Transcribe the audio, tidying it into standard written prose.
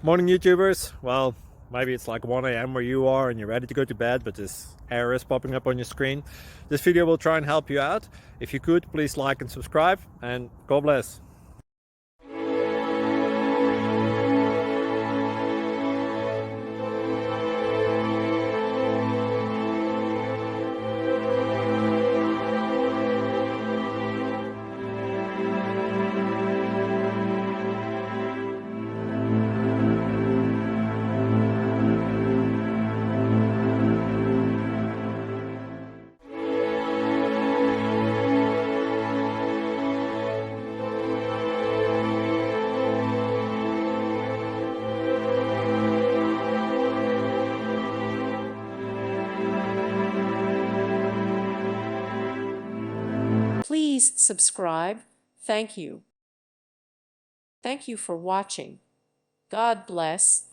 Morning, YouTubers. Well, maybe it's like 1 a.m. where you are and you're ready to go to bed, but this error is popping up on your screen. This video will try and help you out. If you could, please like and subscribe, and God bless. Please subscribe. Thank you. Thank you for watching. God bless.